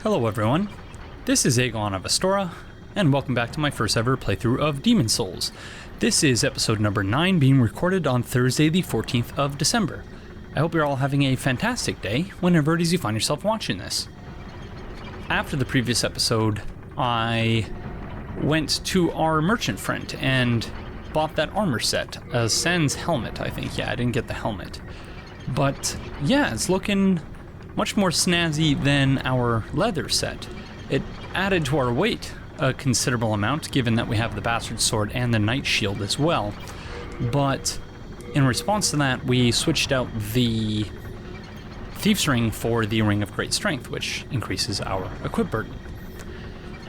Hello everyone, this is Aegon of Astora, and welcome back to my first ever playthrough of Demon Souls. This is episode number 9 being recorded on Thursday the 14th of December. I hope you're all having a fantastic day whenever it is you find yourself watching this. After the previous episode, I went to our merchant friend and bought that armor set, a Sans helmet I think. Yeah, I didn't get the helmet. But yeah, it's looking much more snazzy than our leather set. It added to our weight a considerable amount, given that we have the bastard sword and the knight shield as well. But in response to that, we switched out the thief's ring for the ring of great strength, which increases our equip burden.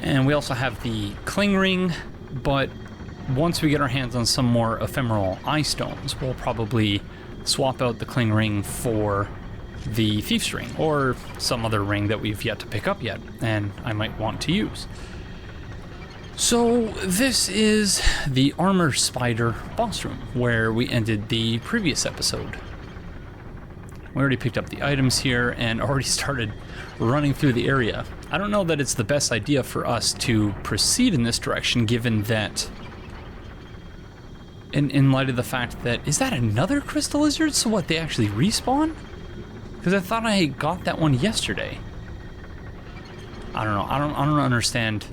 And we also have the cling ring, but once we get our hands on some more ephemeral eye stones, we'll probably swap out the cling ring for the thief's ring, or some other ring that we've yet to pick up yet, and I might want to use. So this is the Armor Spider boss room, where we ended the previous episode. We already picked up the items here and already started running through the area. I don't know that it's the best idea for us to proceed in this direction, given that in light of the fact that, is that another crystal lizard? So what, they actually respawn? Because I thought I got that one yesterday. I don't know. I don't understand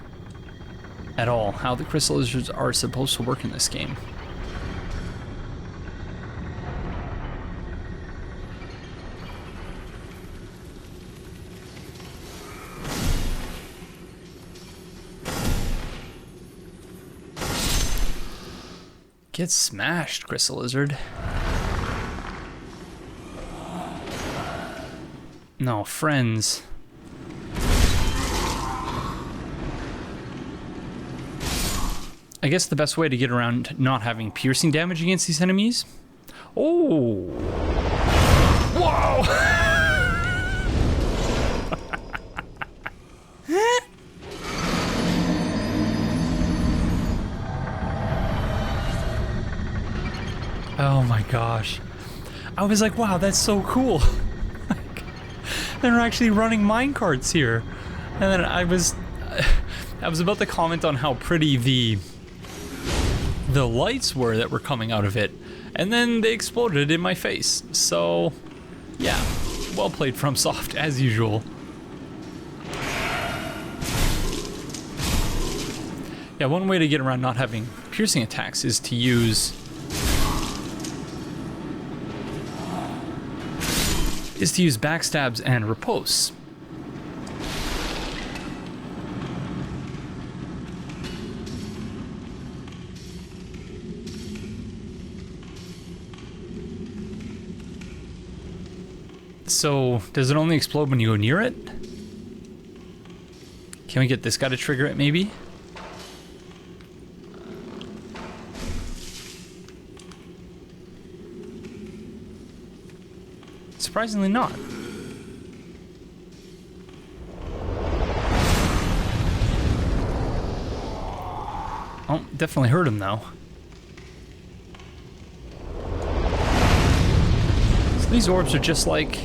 at all how the crystal lizards are supposed to work in this game. Get smashed, crystal lizard. No, friends. I guess the best way to get around not having piercing damage against these enemies. Oh! Whoa! Oh my gosh. I was like, wow, that's so cool. They're actually running minecarts here. And then I was about to comment on how pretty the lights were that were coming out of it, and then they exploded in my face. So yeah, well played FromSoft as usual. Yeah, one way to get around not having piercing attacks is to use backstabs and riposte. So, does it only explode when you go near it? Can we get this guy to trigger it, maybe? Surprisingly not. Oh, definitely hurt him though. So these orbs are just like,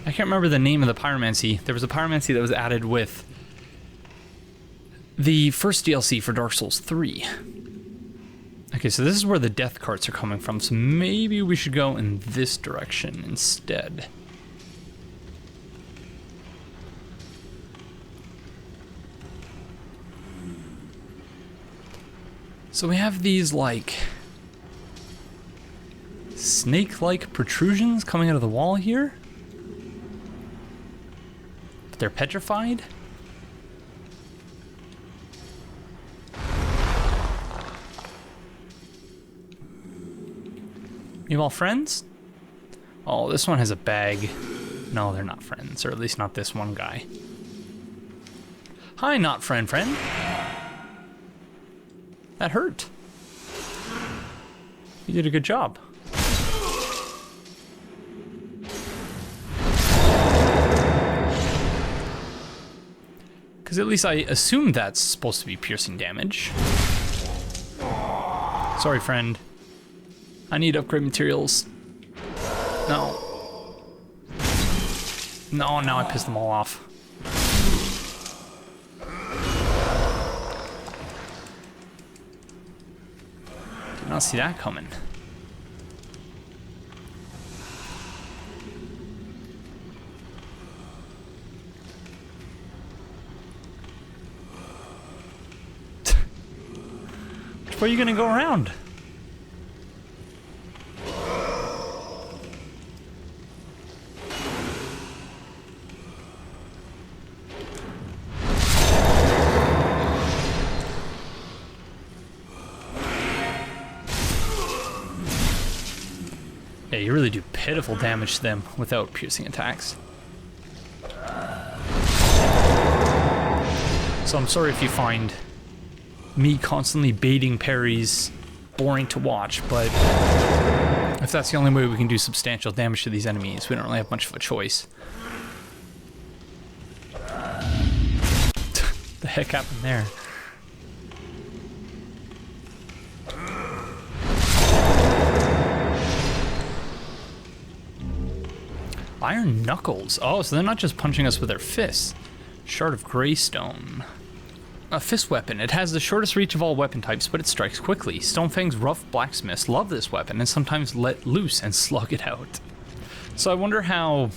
I can't remember the name of the pyromancy. There was a pyromancy that was added with the first DLC for Dark Souls 3. Okay, so this is where the death carts are coming from, so maybe we should go in this direction instead. So we have these, like, snake-like protrusions coming out of the wall here. But they're petrified. You all friends? Oh, this one has a bag. No, they're not friends, or at least not this one guy. Hi, not friend. That hurt. You did a good job. Because at least I assume that's supposed to be piercing damage. Sorry, friend. I need upgrade materials. No. No, now I pissed them all off. don't see that coming. Which way are you gonna go around? Yeah, you really do pitiful damage to them without piercing attacks. So I'm sorry if you find me constantly baiting parries boring to watch, but if that's the only way we can do substantial damage to these enemies, we don't really have much of a choice. The heck happened there? Iron Knuckles. Oh, so they're not just punching us with their fists. Shard of Greystone. A fist weapon. It has the shortest reach of all weapon types, but it strikes quickly. Stonefang's rough blacksmiths love this weapon and sometimes let loose and slug it out. So I wonder how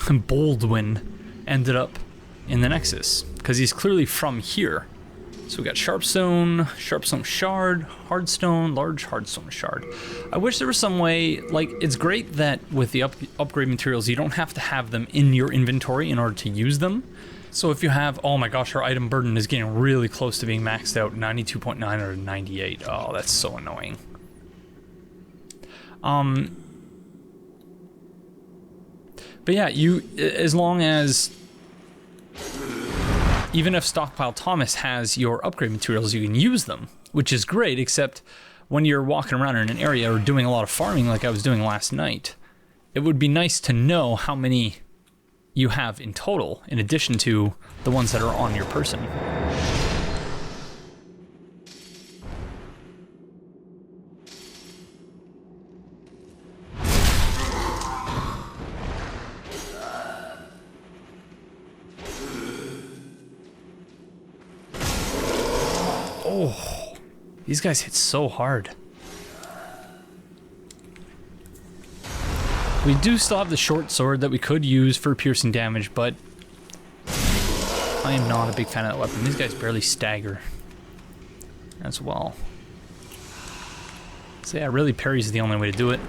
Baldwin ended up in the Nexus, because he's clearly from here. So we got Sharpstone Shard, Hardstone, large Hardstone Shard. I wish there was some way, like, it's great that with the upgrade materials, you don't have to have them in your inventory in order to use them. So if you have, oh my gosh, our item burden is getting really close to being maxed out, 92.9 or 98. Oh, that's so annoying. But yeah, as long as, even if Stockpile Thomas has your upgrade materials, you can use them, which is great, except when you're walking around in an area or doing a lot of farming like I was doing last night, it would be nice to know how many you have in total, in addition to the ones that are on your person. Oh, these guys hit so hard. We do still have the short sword that we could use for piercing damage, but I am not a big fan of that weapon. These guys barely stagger as well. So yeah, really parry's the only way to do it.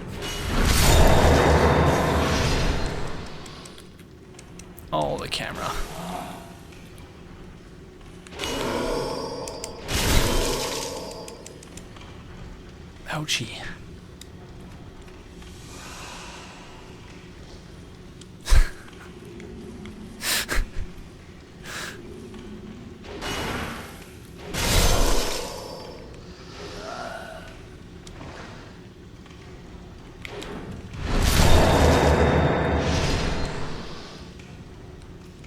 Oh, the camera. Ouchie.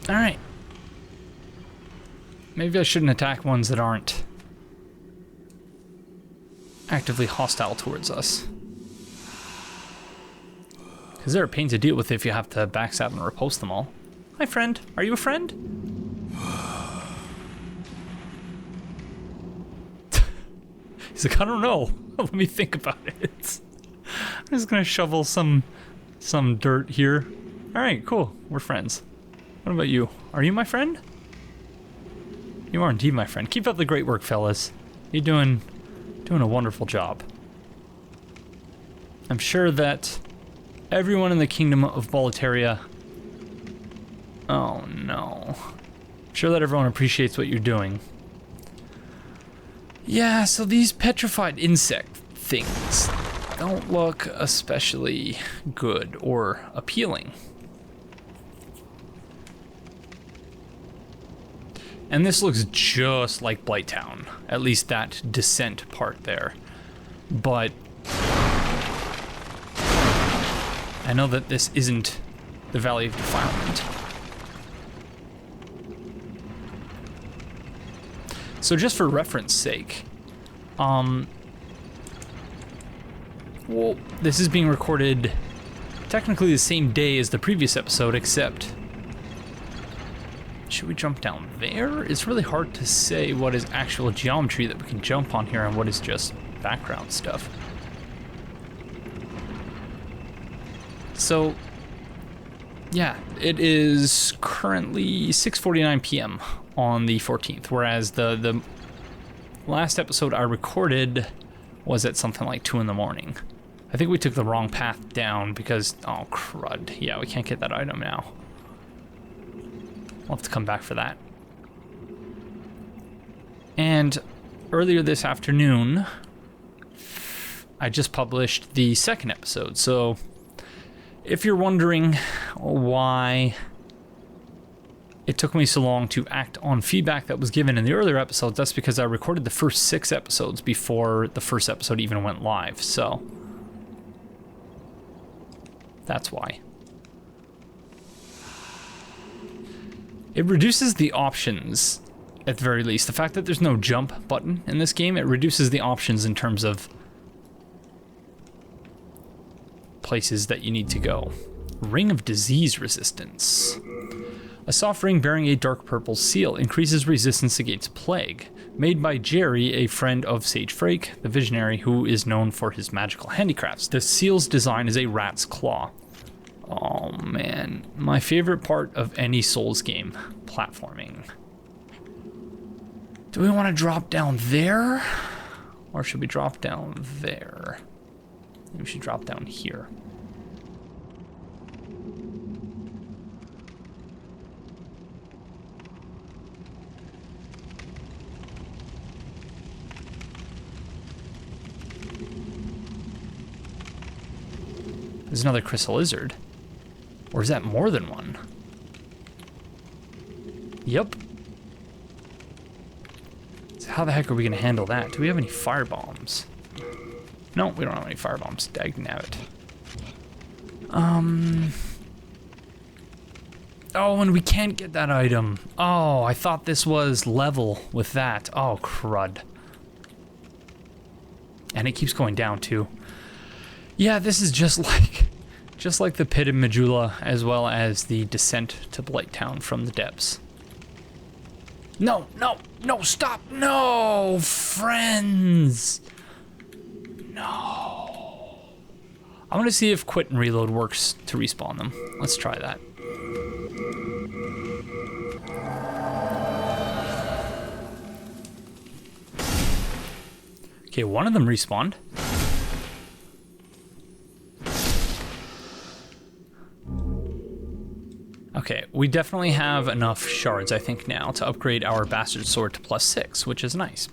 Alright. Maybe I shouldn't attack ones that aren't actively hostile towards us. Because they're a pain to deal with if you have to backstab and repulse them all. Hi, friend. Are you a friend? He's like, I don't know. Let me think about it. I'm just gonna shovel some dirt here. Alright, cool. We're friends. What about you? Are you my friend? You are indeed my friend. Keep up the great work, fellas. You're doing a wonderful job. I'm sure that everyone in the kingdom of Boletaria... Oh no. I'm sure that everyone appreciates what you're doing. Yeah, so these petrified insect things don't look especially good or appealing. And this looks just like Blighttown, at least that descent part there. But I know that this isn't the Valley of Defilement. So just for reference sake, well, this is being recorded technically the same day as the previous episode, except... Should we jump down there? It's really hard to say what is actual geometry that we can jump on here and what is just background stuff. So, yeah, it is currently 6:49 p.m. on the 14th, whereas the last episode I recorded was at something like 2 in the morning. I think we took the wrong path down because, oh crud, yeah, we can't get that item now. We'll have to come back for that. And earlier this afternoon, I just published the second episode, so if you're wondering why it took me so long to act on feedback that was given in the earlier episodes, that's because I recorded the first 6 episodes before the first episode even went live, so that's why. It reduces the options, at the very least. The fact that there's no jump button in this game, it reduces the options in terms of places that you need to go. Ring of Disease Resistance. A soft ring bearing a dark purple seal increases resistance against plague. Made by Jerry, a friend of Sage Frake, the visionary who is known for his magical handicrafts. The seal's design is a rat's claw. Oh man, my favorite part of any Souls game, platforming. Do we want to drop down there? Or should we drop down there? Maybe we should drop down here. There's another crystal lizard. Or is that more than one? Yep. So how the heck are we gonna handle that? Do we have any fire bombs? No, we don't have any fire bombs. Dagnabbit. Oh, and we can't get that item. Oh, I thought this was level with that. Oh, crud. And it keeps going down too. Yeah, this is just like the Pit in Majula, as well as the descent to Blighttown from the depths. No, no, no, stop! No, friends! No. I want to see if quit and reload works to respawn them. Let's try that. Okay, one of them respawned. Okay, we definitely have enough shards, I think, now to upgrade our Bastard Sword to +6, which is nice.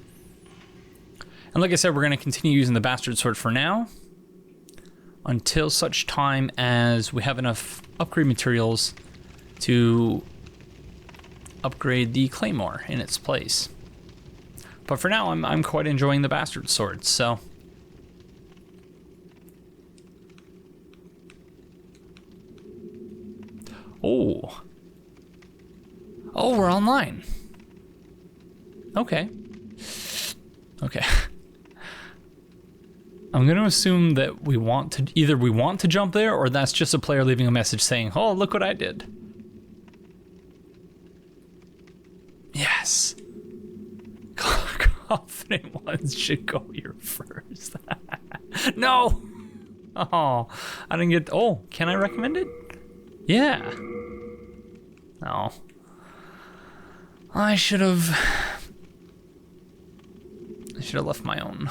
And like I said, we're going to continue using the Bastard Sword for now, until such time as we have enough upgrade materials to upgrade the Claymore in its place. But for now, I'm quite enjoying the Bastard Sword, so... Oh. Oh, we're online. Okay. Okay. I'm going to assume that we want to, either we want to jump there, or that's just a player leaving a message saying, oh, look what I did. Yes. Confident ones should go here first. No. Oh, I didn't get, oh, can I recommend it? Yeah. No. I should have left my own.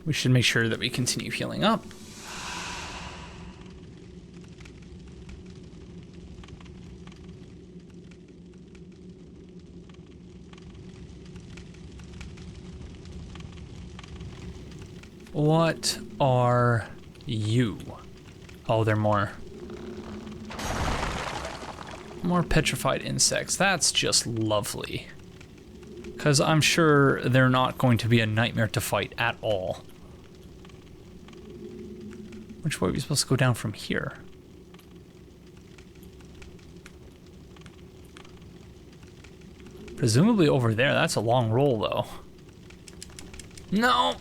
We should make sure that we continue healing up. What are you? Oh, they're more petrified insects. That's just lovely. Because I'm sure they're not going to be a nightmare to fight at all. Which way are we supposed to go down from here? Presumably over there. That's a long roll, though. No!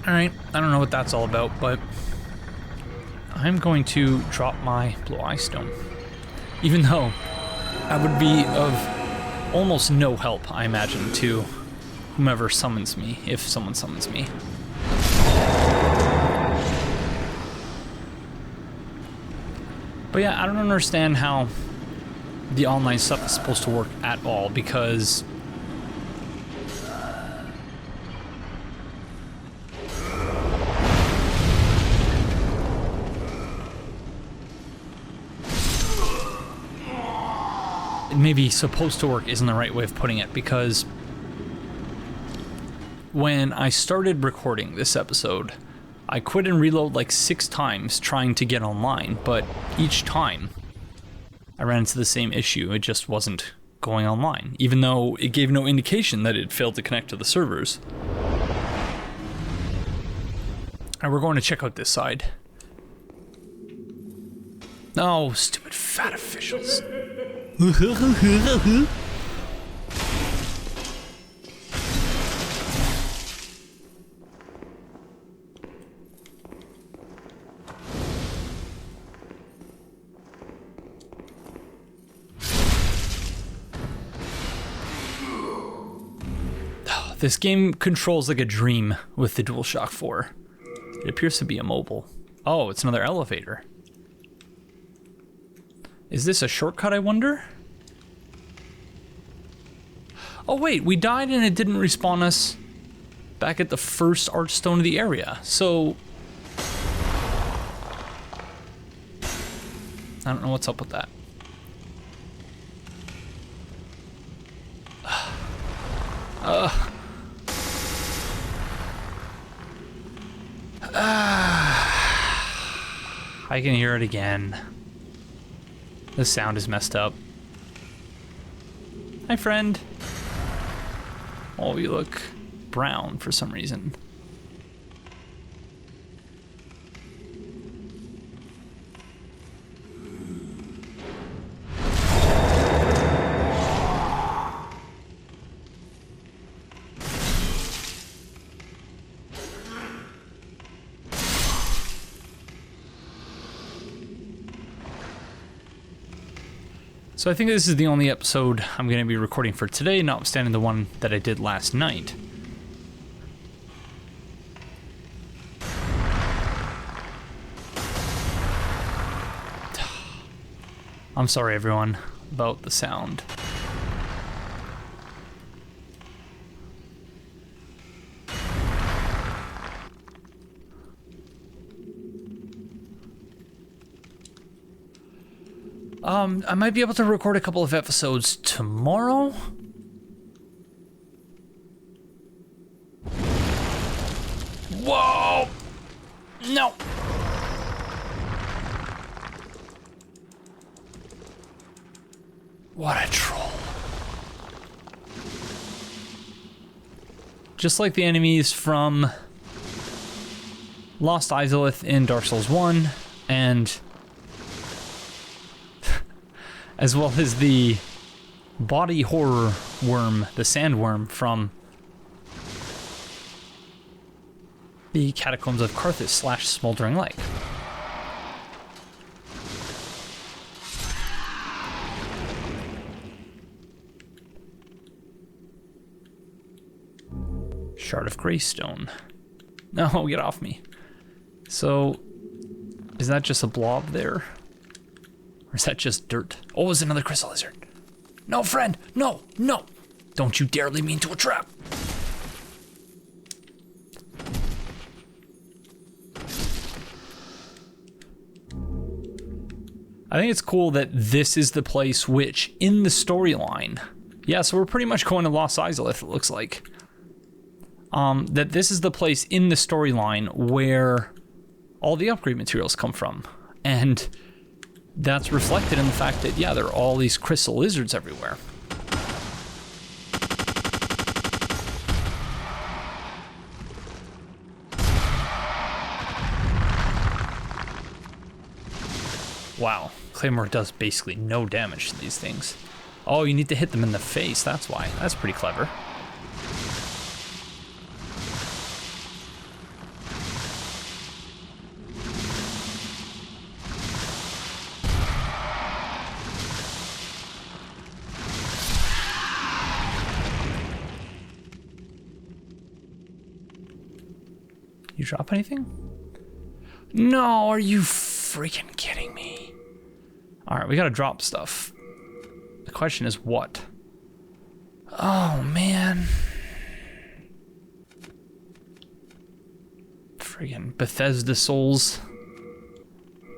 Alright, I don't know what that's all about, but I'm going to drop my blue eye stone. Even though I would be of almost no help, I imagine, to whomever summons me, if someone summons me. But yeah, I don't understand how the online stuff is supposed to work at all, because maybe supposed to work isn't the right way of putting it, because when I started recording this episode, I quit and reload like 6 times trying to get online, but each time I ran into the same issue. It just wasn't going online, even though it gave no indication that it failed to connect to the servers. Alright, we're going to check out this side. Oh, stupid fat officials. This game controls like a dream with the DualShock 4. It appears to be immobile. Oh, it's another elevator. Is this a shortcut, I wonder? Oh wait, we died and it didn't respawn us back at the first Archstone of the area, so I don't know what's up with that. I can hear it again. The sound is messed up. Hi, friend. Oh, you look brown for some reason. So I think this is the only episode I'm going to be recording for today, notwithstanding the one that I did last night. I'm sorry, everyone, about the sound. I might be able to record a couple of episodes tomorrow. Whoa! No! What a troll. Just like the enemies from Lost Izalith in Dark Souls 1, and as well as the body horror worm, the sandworm from the Catacombs of Carthus / Smoldering Lake. Shard of Greystone. No, get off me. So, is that just a blob there? Or is that just dirt? Oh, it's another crystal lizard. No, friend, no, no. Don't you dare lead me into a trap. I think it's cool that this is the place which, in the storyline, yeah, so we're pretty much going to Lost Izalith, it looks like. That this is the place in the storyline where all the upgrade materials come from. And that's reflected in the fact that, yeah, there are all these crystal lizards everywhere. Wow, Claymore does basically no damage to these things. Oh, you need to hit them in the face, that's why. That's pretty clever. You drop anything? No, are you freaking kidding me? Alright, we gotta drop stuff. The question is what? Oh, man. Friggin' Bethesda souls.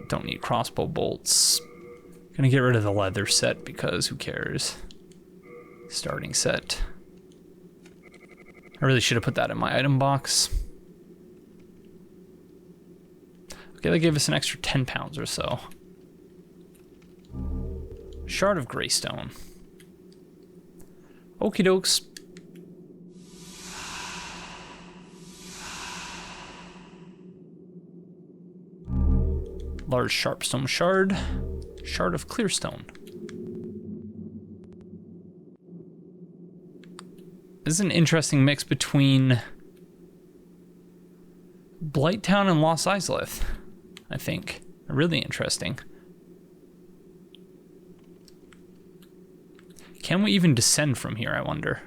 Don't need crossbow bolts. Gonna get rid of the leather set because who cares? Starting set. I really should have put that in my item box. Okay, that gave us an extra 10 pounds or so. Shard of Greystone. Okie dokes. Large sharpstone shard. Shard of Clearstone. This is an interesting mix between Blighttown and Lost Isleth, I think. Really interesting. Can we even descend from here, I wonder?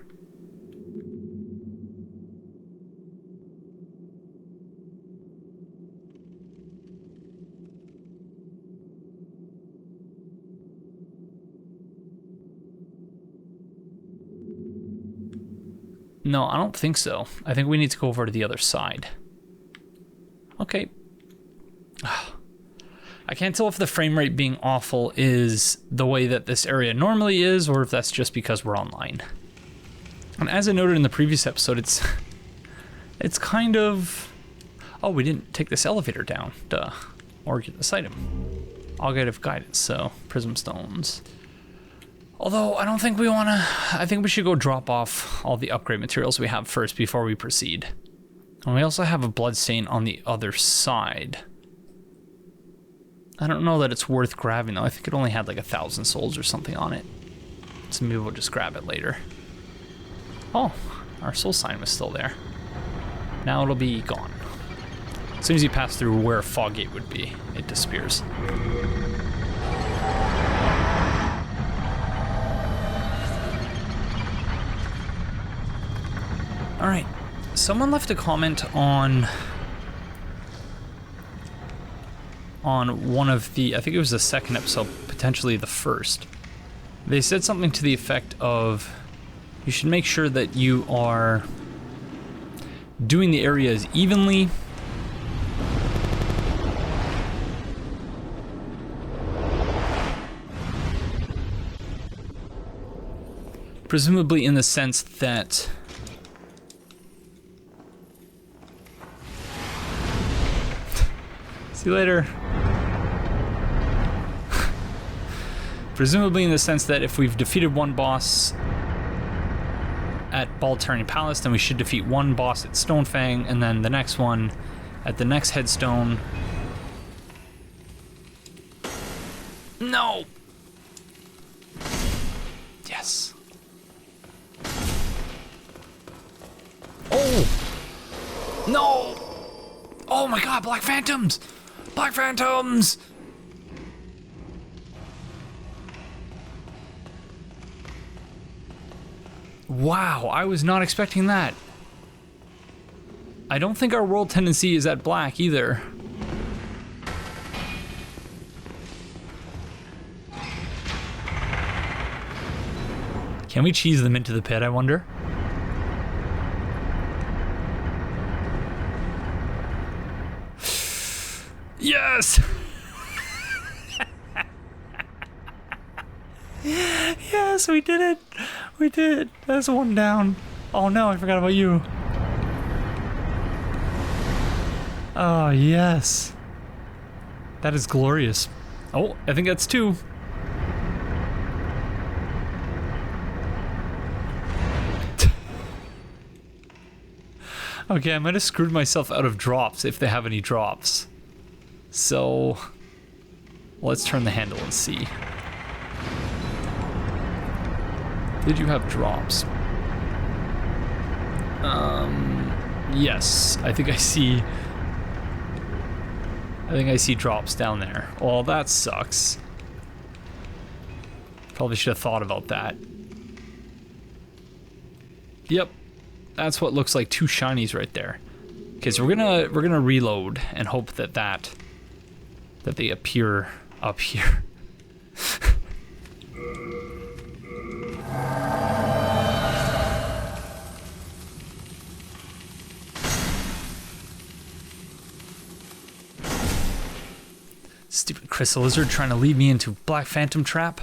No, I don't think so. I think we need to go over to the other side. Okay. I can't tell if the frame rate being awful is the way that this area normally is, or if that's just because we're online. And as I noted in the previous episode, it's kind of... Oh, we didn't take this elevator down. Duh. Or get this item. Augite of Guidance, so prism stones. Although, I don't think we want to... I think we should go drop off all the upgrade materials we have first before we proceed. And we also have a bloodstain on the other side. I don't know that it's worth grabbing, though. I think it only had like 1,000 souls or something on it. So maybe we'll just grab it later. Oh, our soul sign was still there. Now it'll be gone. As soon as you pass through where a fog gate would be, it disappears. Alright, someone left a comment on one of the, I think it was the second episode, potentially the first. They said something to the effect of, you should make sure that you are doing the areas evenly. Presumably in the sense that see you later. Presumably in the sense that if we've defeated one boss at Baltarian Palace, then we should defeat one boss at Stonefang, and then the next one at the next headstone. No! Yes. Oh! No! Oh my god, Black Phantoms! Black Phantoms! Wow, I was not expecting that. I don't think our world tendency is at black either. Can we cheese them into the pit, I wonder? Yes! Yes, we did it! We did! That's one down. Oh no, I forgot about you. Oh, yes. That is glorious. Oh, I think that's two. Okay, I might have screwed myself out of drops if they have any drops. So, let's turn the handle and see. Did you have drops? Yes, I think I see drops down there. Well, that sucks. Probably should have thought about that. Yep, that's what looks like two shinies right there. Okay, so we're gonna reload and hope that they appear up here. Stupid crystal lizard trying to lead me into Black Phantom trap.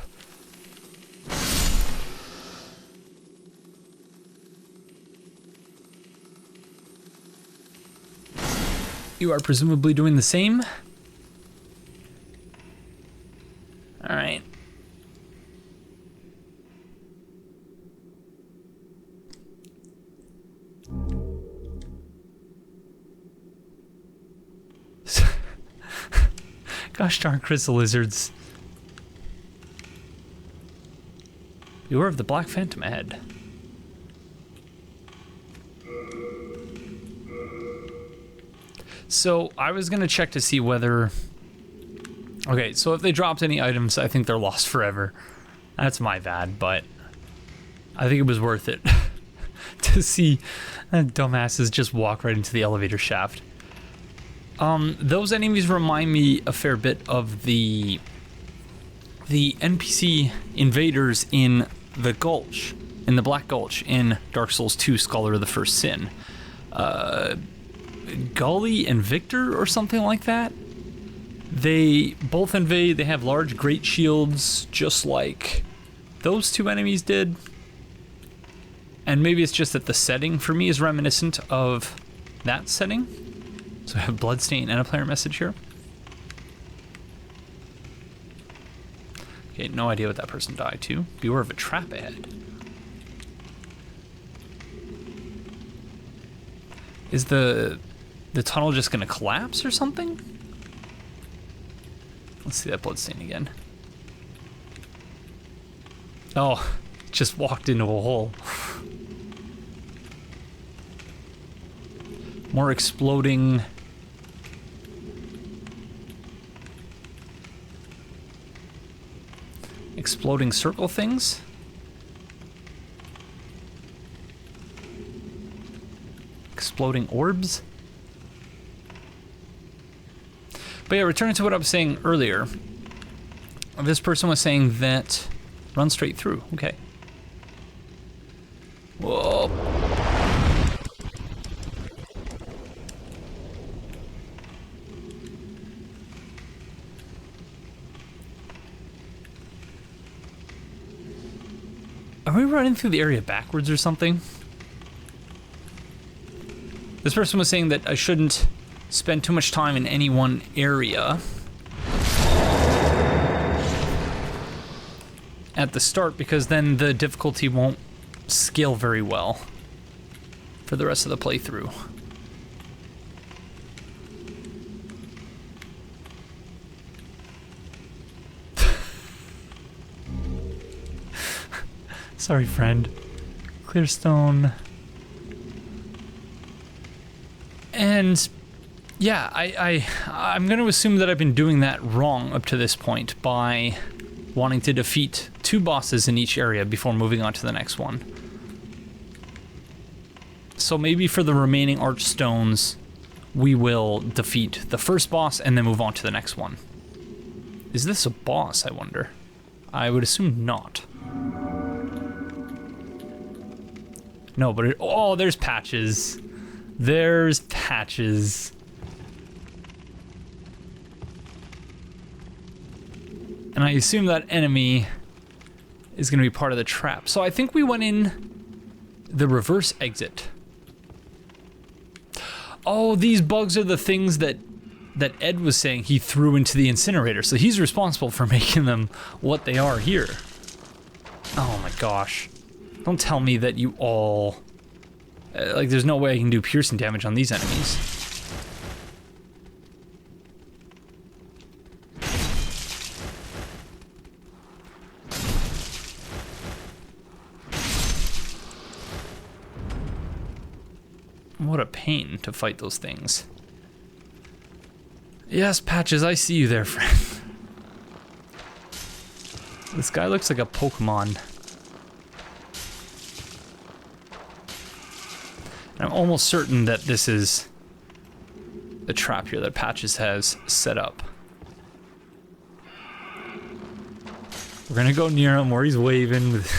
You are presumably doing the same. All right. Gosh darn crystal lizards. Beware of the Black Phantom ahead. So I was gonna check to see whether... Okay, so if they dropped any items, I think they're lost forever. That's my bad, but I think it was worth it to see dumbasses just walk right into the elevator shaft. Those enemies remind me a fair bit of the NPC invaders in the Gulch, in the Black Gulch, in Dark Souls 2 Scholar of the First Sin. Gully and Victor or something like that. They both invade, they have large great shields, just like those two enemies did. And maybe it's just that the setting for me is reminiscent of that setting. So I have Bloodstain and a player message here. Okay, no idea what that person died to. Beware of a trap ahead. Is the tunnel just gonna collapse or something? Let's see that Bloodstain again. Oh, just walked into a hole. More exploding... exploding circle things? Exploding orbs? But yeah, returning to what I was saying earlier. This person was saying that run straight through. Okay. Whoa. Are we running through the area backwards or something? This person was saying that I shouldn't spend too much time in any one area at the start, because then the difficulty won't scale very well for the rest of the playthrough. Sorry, friend. Clearstone. And yeah, I'm going to assume that I've been doing that wrong up to this point by wanting to defeat 2 bosses in each area before moving on to the next one. So maybe for the remaining Archstones, we will defeat the first boss and then move on to the next one. Is this a boss, I wonder? I would assume not. No, but oh, there's Patches. There's Patches. And I assume that enemy is going to be part of the trap. So I think we went in the reverse exit. Oh, these bugs are the things that Ed was saying he threw into the incinerator. So he's responsible for making them what they are here. Oh my gosh. Don't tell me that you all... like, there's no way I can do piercing damage on these enemies. What a pain to fight those things. Yes, Patches, I see you there, friend. This guy looks like a Pokemon. I'm almost certain that this is the trap here that Patches has set up. We're gonna go near him where he's waving with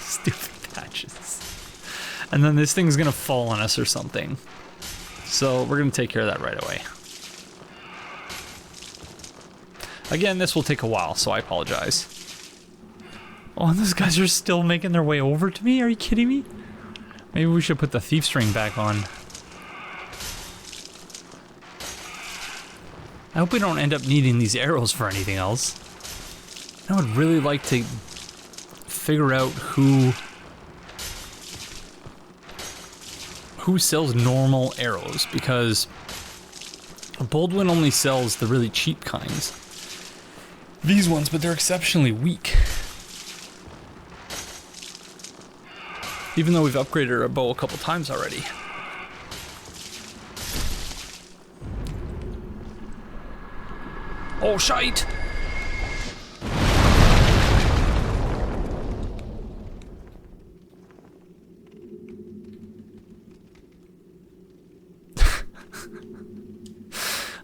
stupid Patches. And then this thing's gonna fall on us or something. So we're gonna take care of that right away. Again, this will take a while, so I apologize. Oh, and those guys are still making their way over to me? Are you kidding me? Maybe we should put the thief's ring back on. I hope we don't end up needing these arrows for anything else. I would really like to figure out who sells normal arrows, because Baldwin only sells the really cheap kinds. These ones, but they're exceptionally weak. Even though we've upgraded our bow a couple times already. Oh, shite!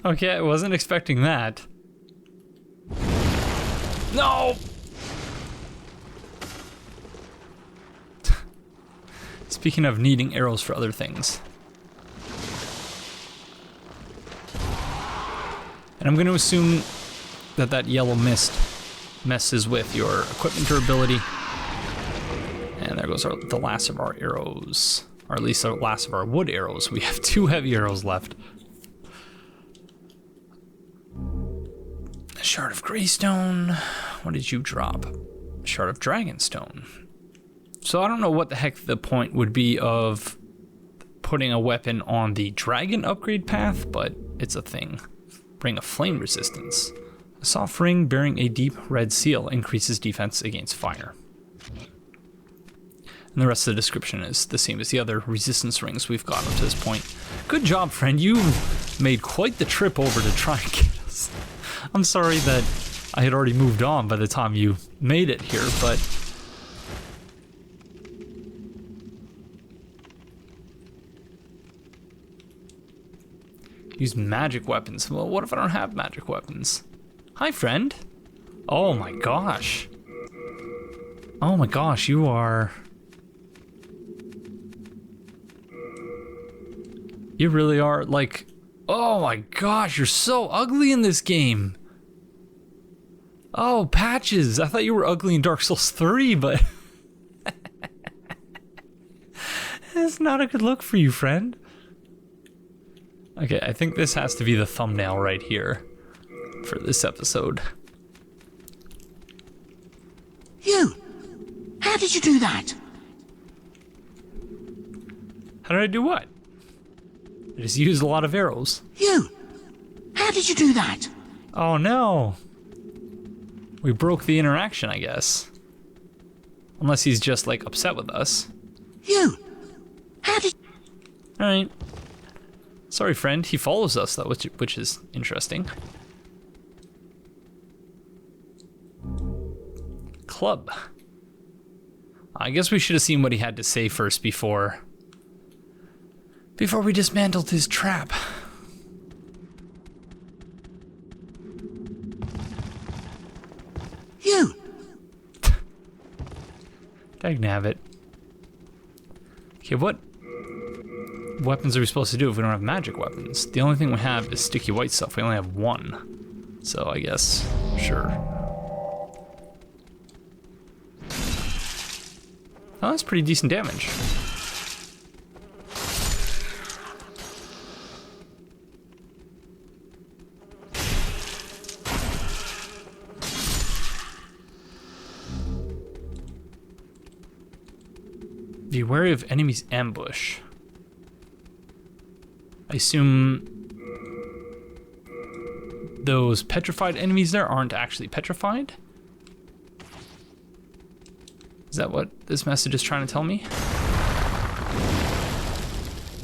Okay, I wasn't expecting that. No! Speaking of needing arrows for other things. And I'm going to assume that that yellow mist messes with your equipment durability. And there goes the last of our arrows. Or at least the last of our wood arrows. We have 2 heavy arrows left. A shard of greystone. What did you drop? A shard of dragonstone. So I don't know what the heck the point would be of putting a weapon on the dragon upgrade path, but it's a thing. Ring of flame resistance. A soft ring bearing a deep red seal increases defense against fire. And the rest of the description is the same as the other resistance rings we've got up to this point. Good job, friend. You made quite the trip over to try and get us. I'm sorry that I had already moved on by the time you made it here, but... Use magic weapons. Well, what if I don't have magic weapons? Hi, friend. Oh my gosh. Oh my gosh, you are... You really are, like... Oh my gosh, you're so ugly in this game. Oh, Patches. I thought you were ugly in Dark Souls 3, but... It's not a good look for you, friend. Okay, I think this has to be the thumbnail right here for this episode. You! How did you do that? How did I do what? I just used a lot of arrows. You! How did you do that? Oh no! We broke the interaction, I guess. Unless he's just, like, upset with us. You! How did... Alright. Sorry, friend. He follows us, though, which is interesting. Club. I guess we should have seen what he had to say first before we dismantled his trap. You! Dagnabbit. Okay, what weapons are we supposed to do if we don't have magic weapons? The only thing we have is sticky white stuff. We only have 1. So I guess, sure. Oh, that's pretty decent damage. Be wary of enemy's ambush. I assume those petrified enemies there aren't actually petrified? Is that what this message is trying to tell me?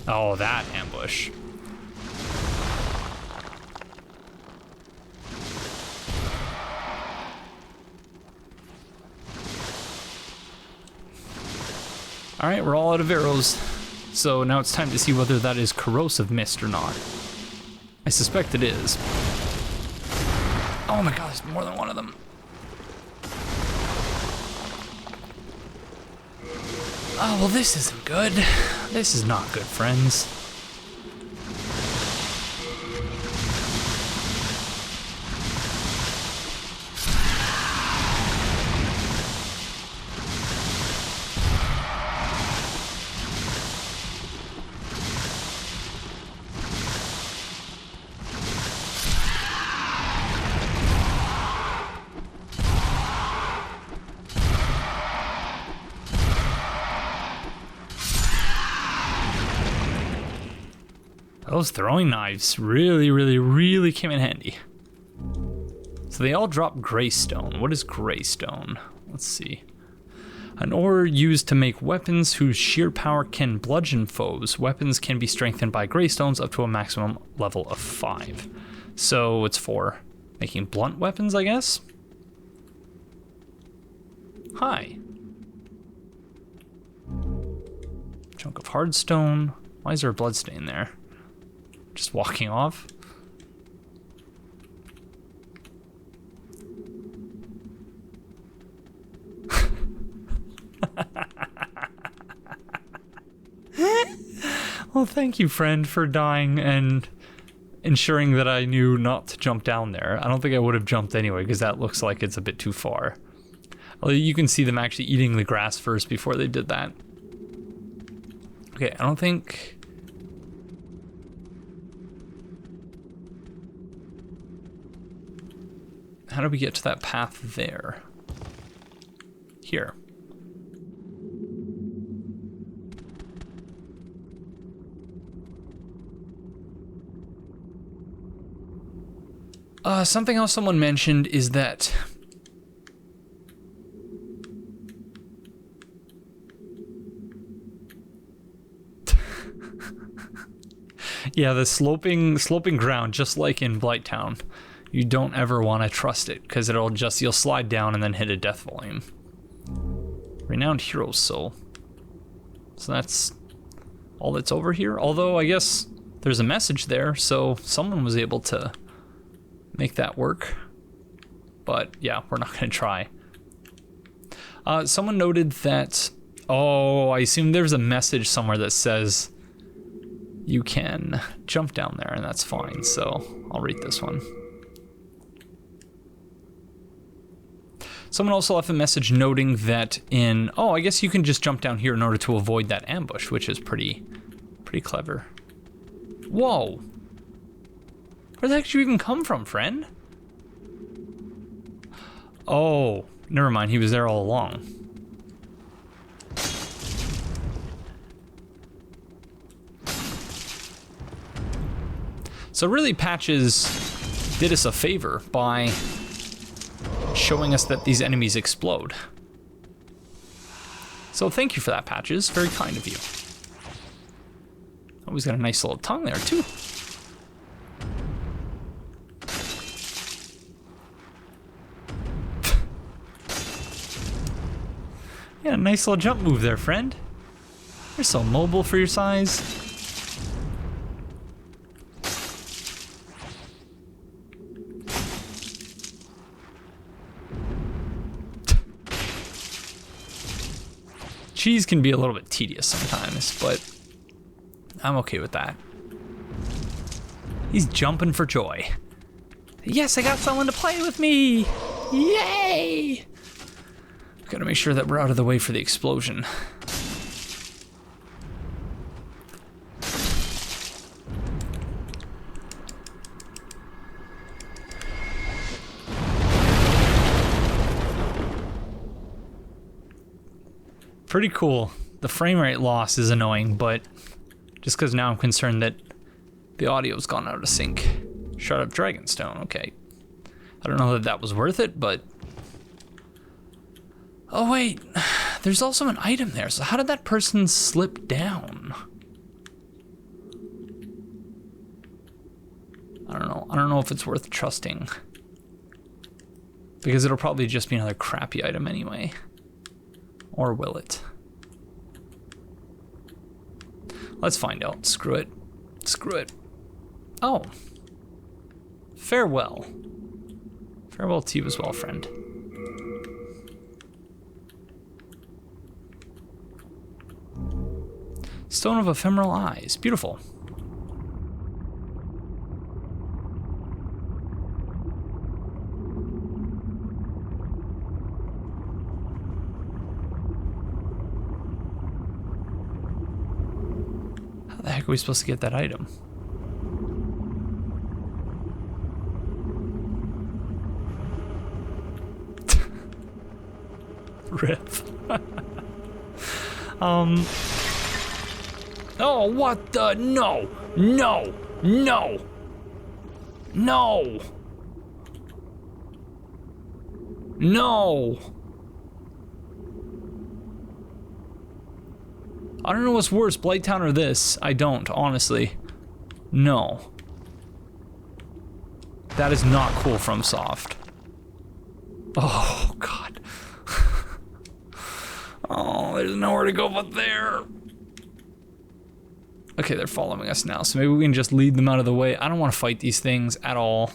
Oh, that ambush. Alright, we're all out of arrows. So now it's time to see whether that is corrosive mist or not. I suspect it is. Oh my god, there's more than one of them. Oh, well, this isn't good. This is not good, friends. Those throwing knives really came in handy. So they all drop greystone. What is greystone? Let's see. An ore used to make weapons whose sheer power can bludgeon foes. Weapons can be strengthened by greystones up to a maximum level of 5. So it's for making blunt weapons, I guess? Hi. Chunk of hardstone. Why is there a bloodstain there? Just walking off. Well, thank you, friend, for dying and ensuring that I knew not to jump down there. I don't think I would have jumped anyway, because that looks like it's a bit too far. Well, you can see them actually eating the grass first before they did that. Okay, I don't think... How do we get to that path there? Here. Something else someone mentioned is that yeah, the sloping ground, just like in Blighttown. You don't ever want to trust it, because you'll slide down and then hit a death volume. Renowned Hero's Soul. So that's all that's over here. Although, I guess there's a message there, so someone was able to make that work. But yeah, we're not going to try. Someone noted that... Oh, I assume there's a message somewhere that says you can jump down there, and that's fine. So I'll read this one. Someone also left a message noting that I guess you can just jump down here in order to avoid that ambush, which is pretty clever. Whoa! Where the heck did you even come from, friend? Oh, never mind, he was there all along. So really, Patches did us a favor by showing us that these enemies explode. So thank you for that, Patches. Very kind of you. Oh, he's got a nice little tongue there, too. Yeah, nice little jump move there, friend. You're so mobile for your size. Cheese can be a little bit tedious sometimes, but I'm okay with that. He's jumping for joy. Yes, I got someone to play with me! Yay! Gotta make sure that we're out of the way for the explosion. Pretty cool. The frame rate loss is annoying, but just because now I'm concerned that the audio's gone out of sync. Shut up, Dragonstone. Okay. I don't know that that was worth it, but... Oh wait, there's also an item there, so how did that person slip down? I don't know if it's worth trusting. Because it'll probably just be another crappy item anyway. Or will it? Let's find out. Screw it. Screw it. Oh. Farewell. Farewell to you as well, friend. Stone of Ephemeral Eyes. Beautiful. How the heck are we supposed to get that item? Rip. Oh, what the? No! No! No! No! No! I don't know what's worse, Blighttown or this. I don't, honestly. No. That is not cool from Soft. Oh, God. Oh, there's nowhere to go but there. Okay, they're following us now, so maybe we can just lead them out of the way. I don't want to fight these things at all.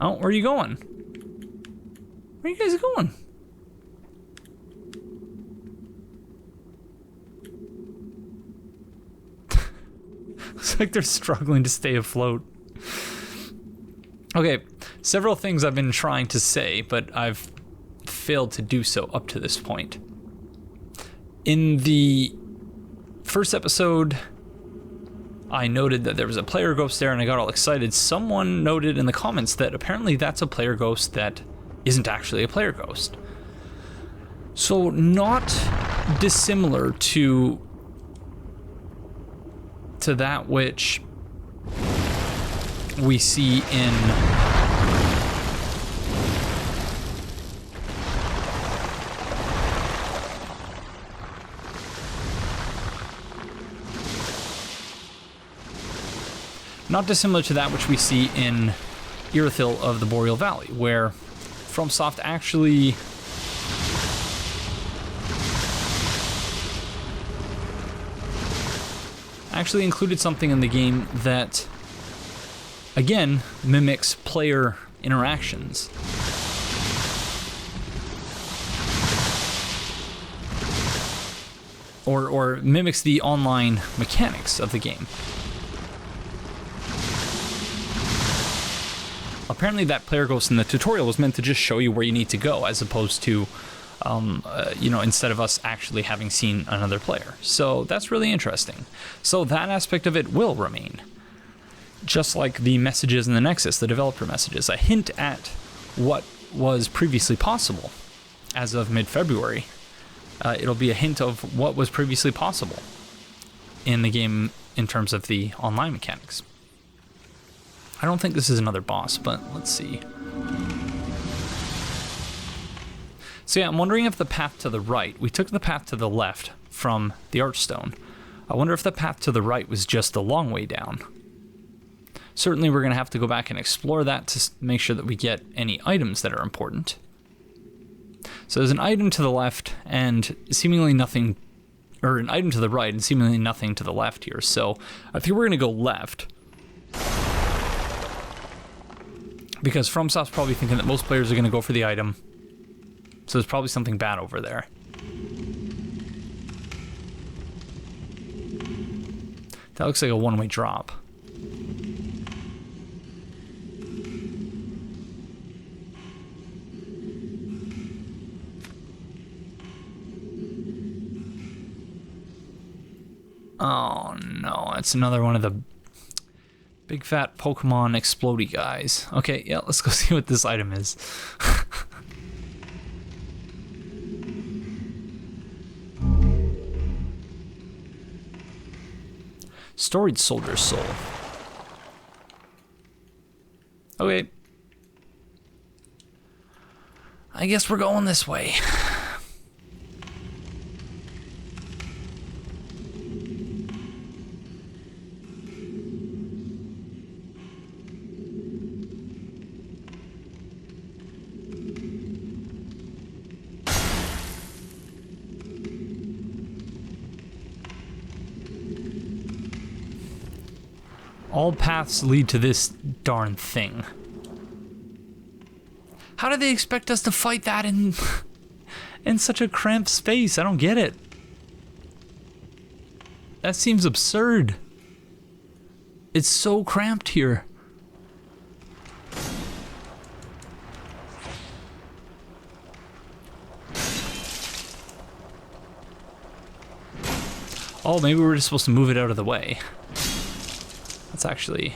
Oh, where are you going? Where are you guys going? Looks like they're struggling to stay afloat. Okay, several things I've been trying to say, but I've failed to do so up to this point. In the first episode, I noted that there was a player ghost there and I got all excited. Someone noted in the comments that apparently that's a player ghost that isn't actually a player ghost. So not dissimilar to that which we see in not dissimilar to that which we see in Irithyll of the Boreal Valley, where FromSoft actually included something in the game that, again, mimics player interactions. Or mimics the online mechanics of the game. Apparently that player ghost in the tutorial was meant to just show you where you need to go, as opposed to, instead of us actually having seen another player. So that's really interesting. So that aspect of it will remain. Just like the messages in the Nexus, the developer messages, a hint at what was previously possible as of mid-February. It'll be a hint of what was previously possible in the game in terms of the online mechanics. I don't think this is another boss, but let's see. So yeah, I'm wondering if the path to the right, we took the path to the left from the Archstone. I wonder if the path to the right was just a long way down. Certainly we're going to have to go back and explore that to make sure that we get any items that are important. So there's an item to the left and seemingly nothing, or an item to the right and seemingly nothing to the left here. So I think we're going to go left. Because FromSoft's probably thinking that most players are going to go for the item. So there's probably something bad over there. That looks like a one-way drop. Oh no, it's another one of the big fat Pokemon explodey guys. Okay, yeah, let's go see what this item is. Storied Soldier's Soul. Okay. I guess we're going this way. All paths lead to this darn thing. How do they expect us to fight that in in such a cramped space? I don't get it. That seems absurd. It's so cramped here. Oh, maybe we're just supposed to move it out of the way. That's actually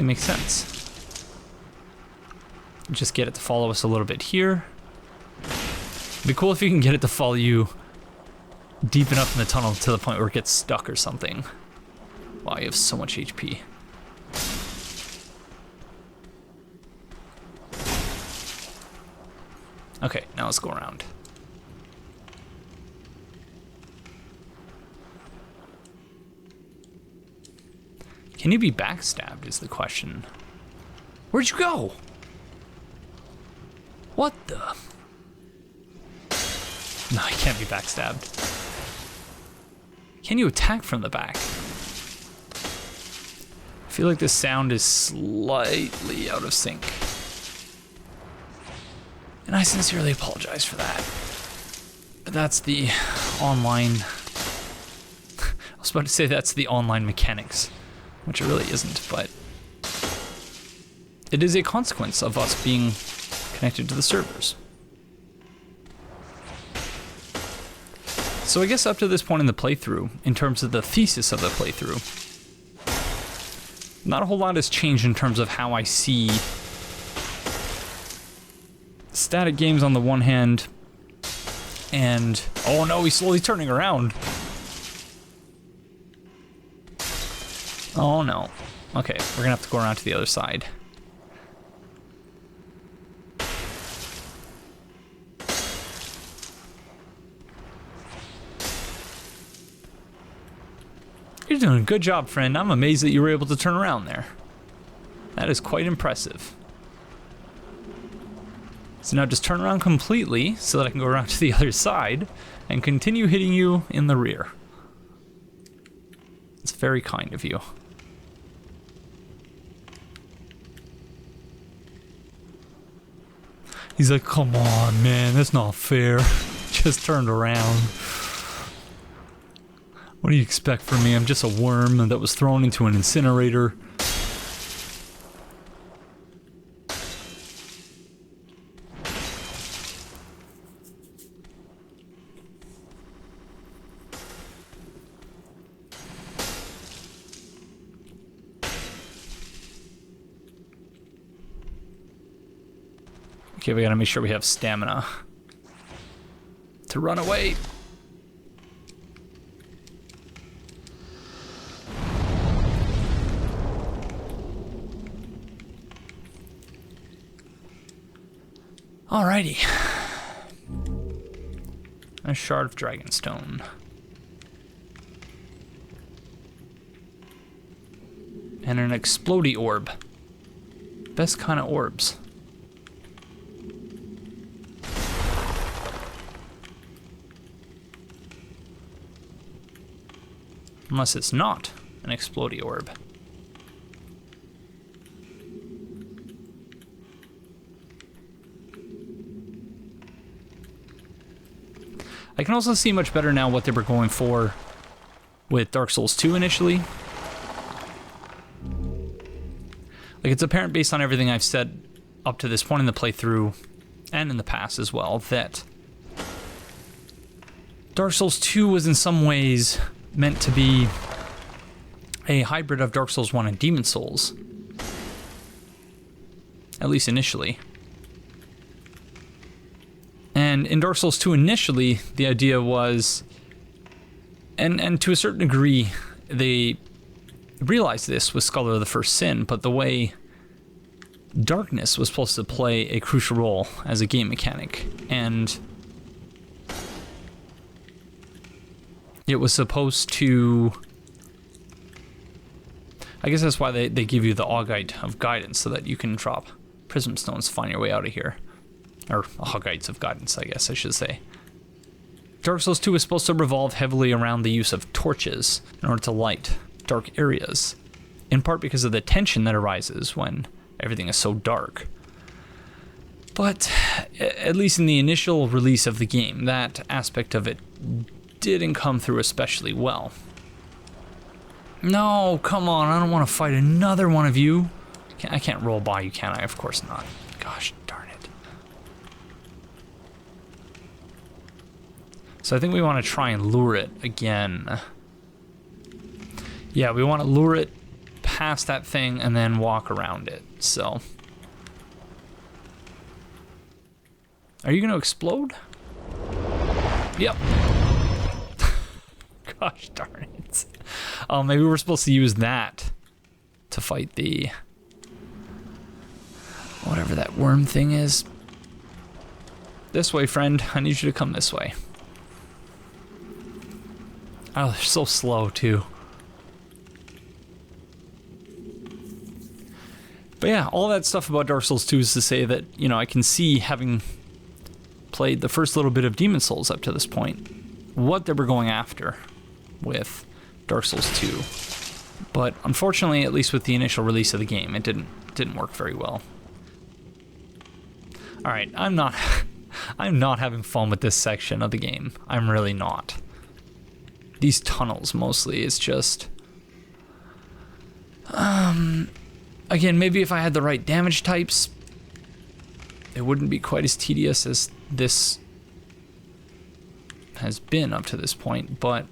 makes sense. Just get it to follow us a little bit here. It'd be cool if you can get it to follow you deep enough in the tunnel to the point where it gets stuck or something. Wow, you have so much HP. Okay, now let's go around. Can you be backstabbed is the question. Where'd you go? What the? No, you can't be backstabbed. Can you attack from the back? I feel like this sound is slightly out of sync. And I sincerely apologize for that. But that's the online... I was about to say that's the online mechanics, which it really isn't, but... it is a consequence of us being connected to the servers. So I guess up to this point in the playthrough, in terms of the thesis of the playthrough, not a whole lot has changed in terms of how I see static games on the one hand, and... oh no, he's slowly turning around. Oh no. Okay, we're gonna have to go around to the other side. You're doing a good job, friend. I'm amazed that you were able to turn around there. That is quite impressive. So now just turn around completely so that I can go around to the other side and continue hitting you in the rear. It's very kind of you. He's like, come on, man, that's not fair. Just turned around. What do you expect from me? I'm just a worm that was thrown into an incinerator. Okay, we gotta make sure we have stamina to run away. Alrighty. A shard of dragonstone. And an explodey orb. Best kind of orbs. Unless it's not an explodey orb. I can also see much better now what they were going for with Dark Souls 2 initially. Like, it's apparent based on everything I've said up to this point in the playthrough, and in the past as well, that Dark Souls 2 was in some ways meant to be a hybrid of Dark Souls 1 and Demon Souls. At least initially. And in Dark Souls 2 initially, the idea was, and to a certain degree, they realized this with Scholar of the First Sin, but the way darkness was supposed to play a crucial role as a game mechanic, and it was supposed to... I guess that's why they give you the Augite of Guidance, so that you can drop Prism Stones to find your way out of here. Or Augites of Guidance, I guess I should say. Dark Souls 2 is supposed to revolve heavily around the use of torches in order to light dark areas, in part because of the tension that arises when everything is so dark. But at least in the initial release of the game, that aspect of it didn't come through especially well. No, come on, I don't want to fight another one of you. I can't roll by you, can I? Of course not. Gosh darn it. So I think we want to try and lure it again. Yeah, we want to lure it past that thing and then walk around it, so. Are you going to explode? Yep. Gosh darn it. Oh, maybe we're supposed to use that to fight the... whatever that worm thing is. This way, friend. I need you to come this way. Oh, they're so slow, too. But yeah, all that stuff about Dark Souls 2 is to say that, you know, I can see, having played the first little bit of Demon Souls up to this point, what they were going after with Dark Souls 2. But unfortunately, at least with the initial release of the game, it didn't work very well. All right, I'm not having fun with this section of the game. I'm really not. These tunnels mostly is just again, maybe if I had the right damage types, it wouldn't be quite as tedious as this has been up to this point, but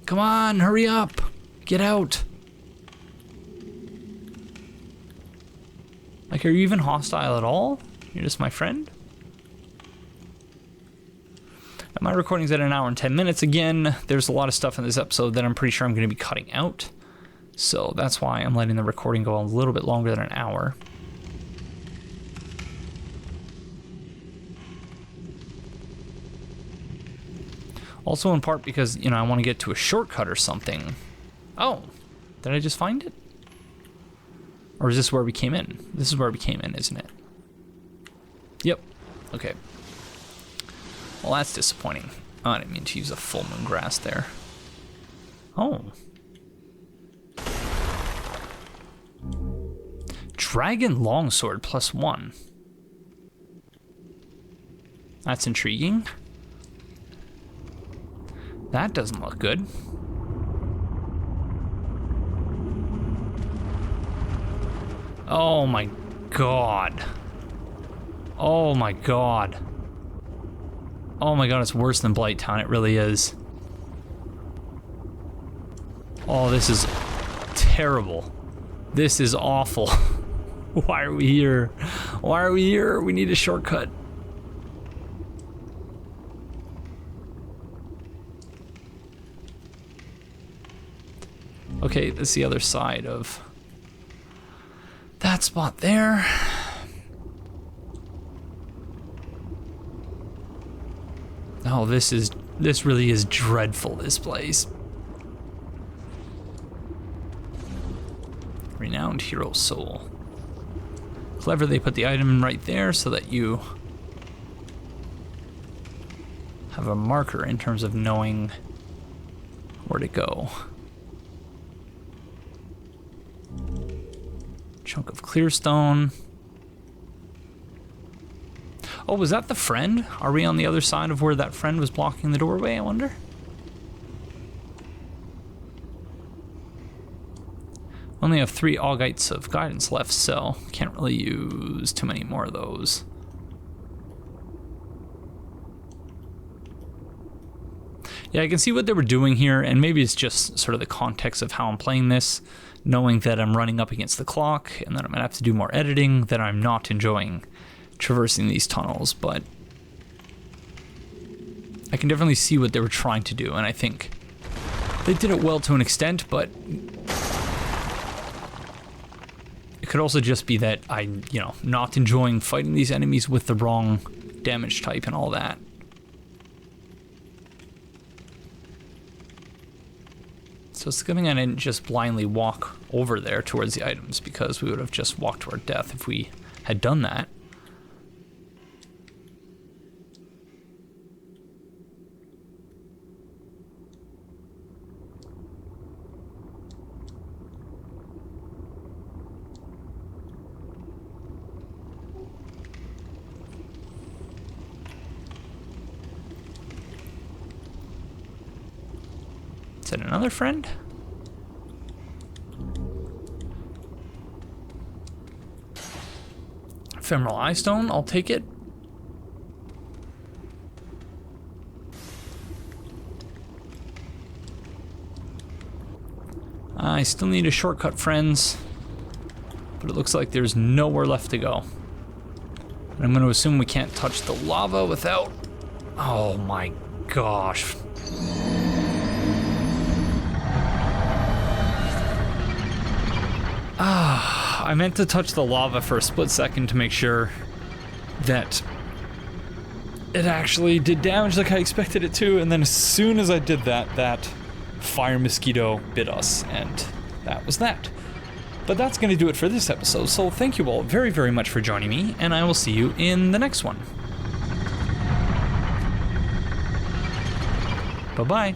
come on, hurry up. Get out. Like, are you even hostile at all? You're just my friend? And my recording's at 1 hour and 10 minutes. Again, there's a lot of stuff in this episode that I'm pretty sure I'm going to be cutting out. So that's why I'm letting the recording go a little bit longer than 1 hour. Also in part because, you know, I want to get to a shortcut or something. Oh, did I just find it? Or is this where we came in? This is where we came in, isn't it? Yep. Okay. Well, that's disappointing. Oh, I didn't mean to use a full moon grass there. Oh. Dragon longsword +1. That's intriguing. That doesn't look good. Oh my god. Oh my god. Oh my god, it's worse than Blighttown, it really is. Oh, this is terrible. This is awful. Why are we here? Why are we here? We need a shortcut. Okay, that's the other side of that spot there. Oh, this really is dreadful, this place. Renowned hero soul. Clever, they put the item right there so that you have a marker in terms of knowing where to go. Chunk of clear stone. Oh, was that the friend? Are we on the other side of where that friend was blocking the doorway, I wonder? Only have 3 Augites of guidance left, so can't really use too many more of those. Yeah, I can see what they were doing here, and maybe it's just sort of the context of how I'm playing this, knowing that I'm running up against the clock, and that I'm gonna have to do more editing, that I'm not enjoying traversing these tunnels, but I can definitely see what they were trying to do, and I think they did it well to an extent, but it could also just be that I'm, you know, not enjoying fighting these enemies with the wrong damage type and all that. So it's a good thing I didn't just blindly walk over there towards the items, because we would have just walked to our death if we had done that. Is that another friend? Ephemeral eye stone, I'll take it. I still need a shortcut, friends. But it looks like there's nowhere left to go. And I'm going to assume we can't touch the lava without... Oh my gosh. I meant to touch the lava for a split second to make sure that it actually did damage like I expected it to, and then as soon as I did that, that fire mosquito bit us, and that was that. But that's going to do it for this episode, so thank you all very, very much for joining me, and I will see you in the next one. Bye-bye.